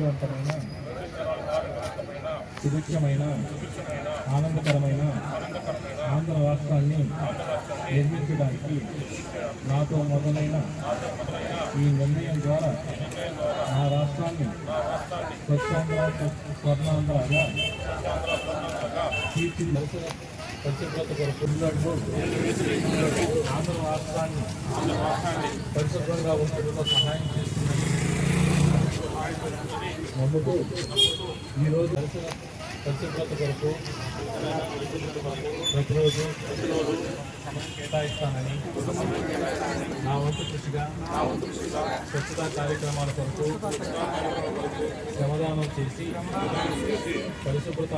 ఆరోగ్యవంతమైన సుభిక్షమైన ఆనందకరమైన ఆంధ్ర రాష్ట్రాన్ని నిర్మించడానికి నాతో మొదలైన ఈ నిర్ణయం ద్వారా నా రాష్ట్రాన్ని స్వర్ణాంధ్రగా తీర్చిదిద్దే పరిశుభ్రత కొరకు ఆంధ్ర రాష్ట్రాన్ని పరిశుభ్రంగా ఉండడంలో సహాయం చేస్తున్నది నమ్ముతూ ఈరోజు పరిశుభ్రత కొరకు ప్రతిరోజు కేటాయిస్తానని నా వంతు కృషిగా స్వచ్ఛతా కార్యక్రమాల కొరకు శ్రమదానం చేసి పరిశుభ్రత